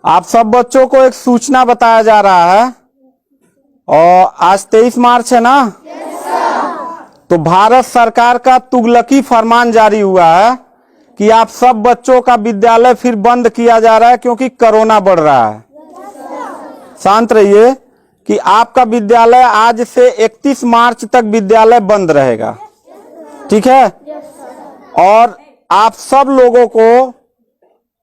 आप सब बच्चों को एक सूचना बताया जा रहा है और आज 23 मार्च है ना। तो भारत सरकार का तुगलकी फरमान जारी हुआ है कि आप सब बच्चों का विद्यालय फिर बंद किया जा रहा है क्योंकि कोरोना बढ़ रहा है। शांत रहिए कि आपका विद्यालय आज से 31 मार्च तक विद्यालय बंद रहेगा, ठीक है। और आप सब लोगों को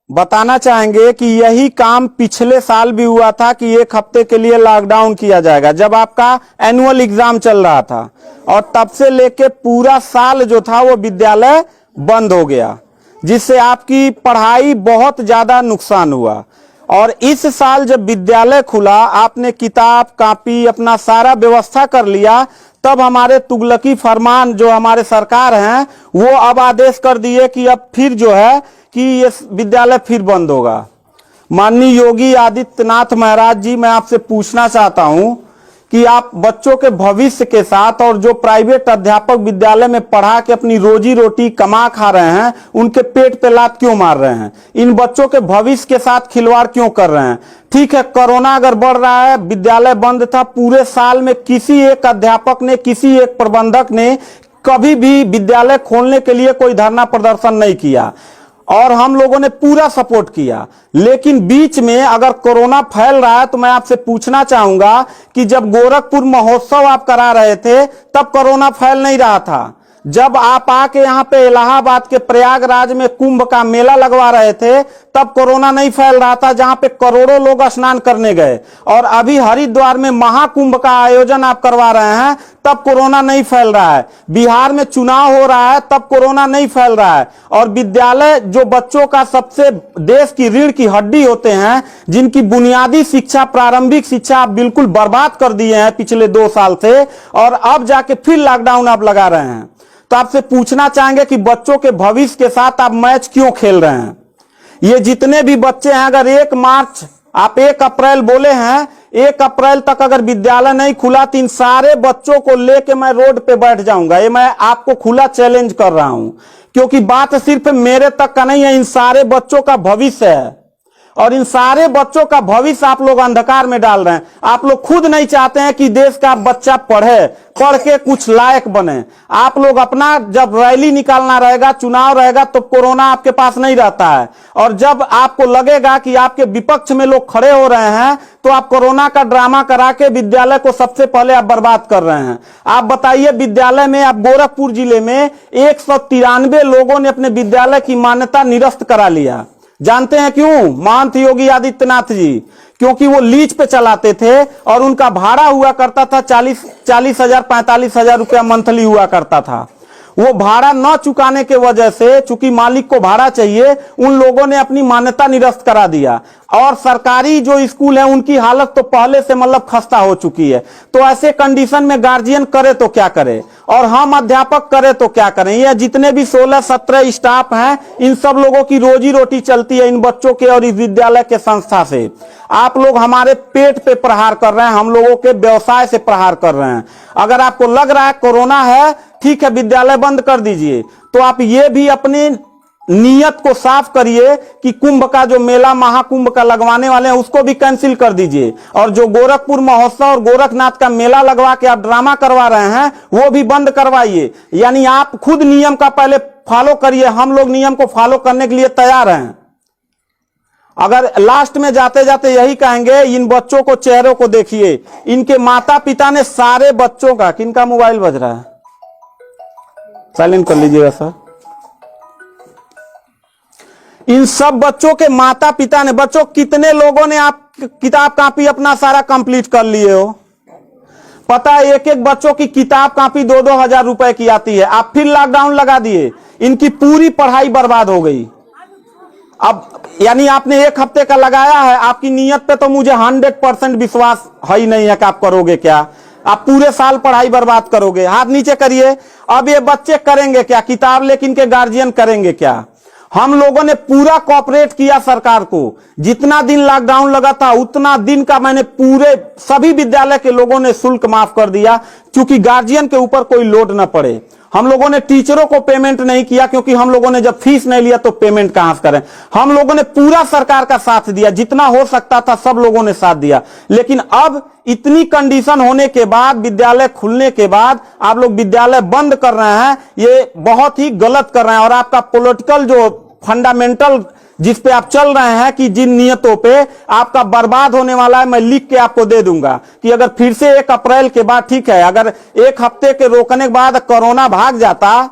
बताना चाहेंगे कि यही काम पिछले साल भी हुआ था कि एक हफ्ते के लिए लॉकडाउन किया जाएगा जब आपका एनुअल एग्जाम चल रहा था, और तब से लेके पूरा साल जो था वो विद्यालय बंद हो गया, जिससे आपकी पढ़ाई बहुत ज्यादा नुकसान हुआ। और इस साल जब विद्यालय खुला, आपने किताब कॉपी अपना सारा व्यवस्था कर लिया, तब हमारे तुगलकी फरमान जो हमारे सरकार हैं वो अब आदेश कर दिए कि अब फिर जो है कि ये विद्यालय फिर बंद होगा। माननीय योगी आदित्यनाथ महाराज जी, मैं आपसे पूछना चाहता हूं कि आप बच्चों के भविष्य के साथ और जो प्राइवेट अध्यापक विद्यालय में पढ़ा के अपनी रोजी रोटी कमा खा रहे हैं, उनके पेट पे लात क्यों मार रहे हैं? इन बच्चों के भविष्य के साथ खिलवाड़ क्यों कर रहे हैं? ठीक है, कोरोना अगर बढ़ रहा है, विद्यालय बंद था, पूरे साल में किसी एक अध्यापक ने, किसी एक प्रबंधक ने कभी भी विद्यालय खोलने के लिए कोई धरना प्रदर्शन नहीं किया और हम लोगों ने पूरा सपोर्ट किया। लेकिन बीच में अगर कोरोना फैल रहा है तो मैं आपसे पूछना चाहूंगा कि जब गोरखपुर महोत्सव आप करा रहे थे तब कोरोना फैल नहीं रहा था। जब आप आके यहाँ पे इलाहाबाद के प्रयागराज में कुंभ का मेला लगवा रहे थे तब कोरोना नहीं फैल रहा था, जहां पे करोड़ों लोग स्नान करने गए। और अभी हरिद्वार में महाकुंभ का आयोजन आप करवा रहे हैं तब कोरोना नहीं फैल रहा है। बिहार में चुनाव हो रहा है तब कोरोना नहीं फैल रहा है। और विद्यालय जो बच्चों का सबसे देश की रीढ़ की हड्डी होते हैं, जिनकी बुनियादी शिक्षा, प्रारंभिक शिक्षा आप बिल्कुल बर्बाद कर दिए हैं पिछले 2 साल से, और अब जाके फिर लॉकडाउन आप लगा रहे हैं। तो आपसे पूछना चाहेंगे कि बच्चों के भविष्य के साथ आप मैच क्यों खेल रहे हैं? ये जितने भी बच्चे हैं, अगर 1 मार्च आप 1 अप्रैल बोले हैं, 1 अप्रैल तक अगर विद्यालय नहीं खुला तो इन सारे बच्चों को लेके मैं रोड पे बैठ जाऊंगा। ये मैं आपको खुला चैलेंज कर रहा हूं, क्योंकि बात सिर्फ मेरे तक का नहीं है, इन सारे बच्चों का भविष्य है। और इन सारे बच्चों का भविष्य आप लोग अंधकार में डाल रहे हैं। आप लोग खुद नहीं चाहते हैं कि देश का बच्चा पढ़े, पढ़ के कुछ लायक बने। आप लोग अपना, जब रैली निकालना रहेगा, चुनाव रहेगा, तो कोरोना आपके पास नहीं रहता है। और जब आपको लगेगा कि आपके विपक्ष में लोग खड़े हो रहे हैं तो आप कोरोना का ड्रामा करा के विद्यालय को सबसे पहले आप बर्बाद कर रहे हैं। आप बताइए, विद्यालय में, आप गोरखपुर जिले में 193 लोगों ने अपने विद्यालय की मान्यता निरस्त करा लिया। जानते हैं क्यों? महंत योगी आदित्यनाथ जी, क्योंकि वो लीज पे चलाते थे और उनका भाड़ा हुआ करता था 40,000 45,000 रुपया मंथली हुआ करता था। वो भाड़ा न चुकाने के वजह से, चूंकि मालिक को भाड़ा चाहिए, उन लोगों ने अपनी मान्यता निरस्त करा दिया। और सरकारी जो स्कूल है उनकी हालत तो पहले से मतलब खस्ता हो चुकी है। तो ऐसे कंडीशन में गार्जियन करे तो क्या करे, और हम अध्यापक करे तो क्या करें? ये जितने भी 16-17 स्टाफ हैं, इन सब लोगों की रोजी रोटी चलती है इन बच्चों के और इस विद्यालय के संस्था से। आप लोग हमारे पेट पे प्रहार कर रहे हैं, हम लोगों के व्यवसाय से प्रहार कर रहे हैं। अगर आपको लग रहा है कोरोना है, ठीक है, विद्यालय बंद कर दीजिए, तो आप ये भी अपनी नियत को साफ करिए कि कुंभ का जो मेला, महाकुंभ का लगवाने वाले हैं, उसको भी कैंसिल कर दीजिए। और जो गोरखपुर महोत्सव और गोरखनाथ का मेला लगवा के आप ड्रामा करवा रहे हैं, वो भी बंद करवाइए। यानी आप खुद नियम का पहले फॉलो करिए, हम लोग नियम को फॉलो करने के लिए तैयार हैं। अगर लास्ट में जाते जाते यही कहेंगे, इन बच्चों को, चेहरों को देखिए, इनके माता पिता ने सारे बच्चों का, किनका मोबाइल बज रहा है, साइलेंट कर लीजिएगा सर। इन सब बच्चों के माता पिता ने, बच्चों कितने लोगों ने आप किताब कॉपी अपना सारा कंप्लीट कर लिए हो? पता है, एक एक बच्चों की किताब कॉपी 2-2 हजार रुपए की आती है। आप फिर लॉकडाउन लगा दिए, इनकी पूरी पढ़ाई बर्बाद हो गई। अब यानी आपने 1 हफ्ते का लगाया है, आपकी नीयत पे तो मुझे 100% विश्वास है ही नहीं है कि आप करोगे क्या। आप पूरे साल पढ़ाई बर्बाद करोगे। हाथ नीचे करिए। अब ये बच्चे करेंगे क्या? किताब लेकिन इनके गार्जियन करेंगे क्या? हम लोगों ने पूरा कोऑपरेट किया सरकार को। जितना दिन लॉकडाउन लगा था उतना दिन का मैंने पूरे सभी विद्यालय के लोगों ने शुल्क माफ कर दिया, क्योंकि गार्जियन के ऊपर कोई लोड न पड़े। हम लोगों ने टीचरों को पेमेंट नहीं किया, क्योंकि हम लोगों ने जब फीस नहीं लिया तो पेमेंट कहां से करें। हम लोगों ने पूरा सरकार का साथ दिया, जितना हो सकता था सब लोगों ने साथ दिया। लेकिन अब इतनी कंडीशन होने के बाद, विद्यालय खुलने के बाद आप लोग विद्यालय बंद कर रहे हैं, ये बहुत ही गलत कर रहे हैं। और आपका पॉलिटिकल जो फंडामेंटल जिस पे आप चल रहे हैं कि जिन नियतों पे आपका बर्बाद होने वाला है, मैं लिख के आपको दे दूंगा कि अगर फिर से 1 अप्रैल के बाद, ठीक है, अगर 1 हफ्ते के रोकने के बाद कोरोना भाग जाता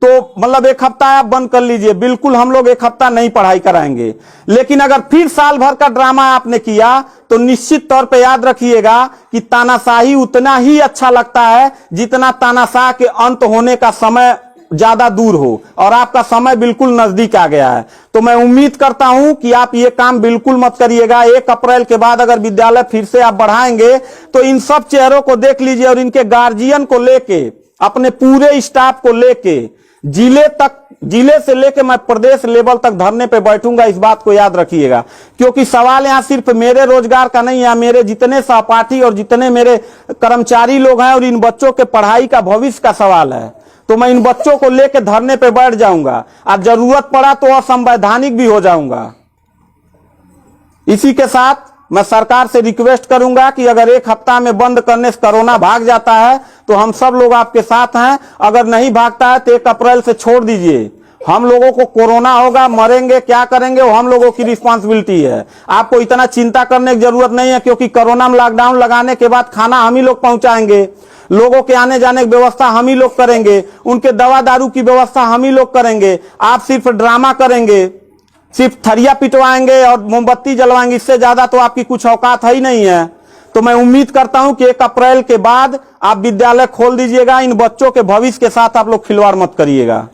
तो मतलब 1 हफ्ता आप बंद कर लीजिए, बिल्कुल हम लोग 1 हफ्ता नहीं पढ़ाई कराएंगे। लेकिन अगर फिर साल भर का ड्रामा आपने किया तो निश्चित तौर पे याद रखिएगा कि तानाशाही उतना ही अच्छा लगता है जितना तानाशाह के अंत होने का समय ज्यादा दूर हो, और आपका समय बिल्कुल नजदीक आ गया है। तो मैं उम्मीद करता हूं कि आप ये काम बिल्कुल मत करिएगा। 1 अप्रैल के बाद अगर विद्यालय फिर से आप बढ़ाएंगे तो इन सब चेहरों को देख लीजिए और इनके गार्जियन को लेके, अपने पूरे स्टाफ को लेके जिले से लेके मैं प्रदेश लेवल तक धरने पे बैठूंगा, इस बात को याद रखिएगा। क्योंकि सवाल यहां सिर्फ मेरे रोजगार का नहीं है, मेरे जितने सहपाठी और जितने मेरे कर्मचारी लोग हैं और इन बच्चों के पढ़ाई का भविष्य का सवाल है। तो मैं इन बच्चों को लेकर धरने पे बैठ जाऊंगा और जरूरत पड़ा तो असंवैधानिक भी हो जाऊंगा। इसी के साथ मैं सरकार से रिक्वेस्ट करूंगा कि अगर 1 हफ्ता में बंद करने से कोरोना भाग जाता है तो हम सब लोग आपके साथ हैं, अगर नहीं भागता है तो 1 अप्रैल से छोड़ दीजिए। हम लोगों को कोरोना होगा, मरेंगे, क्या करेंगे वो हम लोगों की रिस्पांसिबिलिटी है। आपको इतना चिंता करने की जरूरत नहीं है, क्योंकि कोरोना में लॉकडाउन लगाने के बाद खाना हम ही लोग पहुंचाएंगे, लोगों के आने जाने की व्यवस्था हम ही लोग करेंगे, उनके दवा दारू की व्यवस्था हम ही लोग करेंगे। आप सिर्फ ड्रामा करेंगे, सिर्फ थरिया पिटवाएंगे और मोमबत्ती जलवाएंगे, इससे ज्यादा तो आपकी कुछ औकात है ही नहीं है। तो मैं उम्मीद करता हूं कि 1 अप्रैल के बाद आप विद्यालय खोल दीजिएगा। इन बच्चों के भविष्य के साथ आप लोग खिलवाड़ मत करिएगा।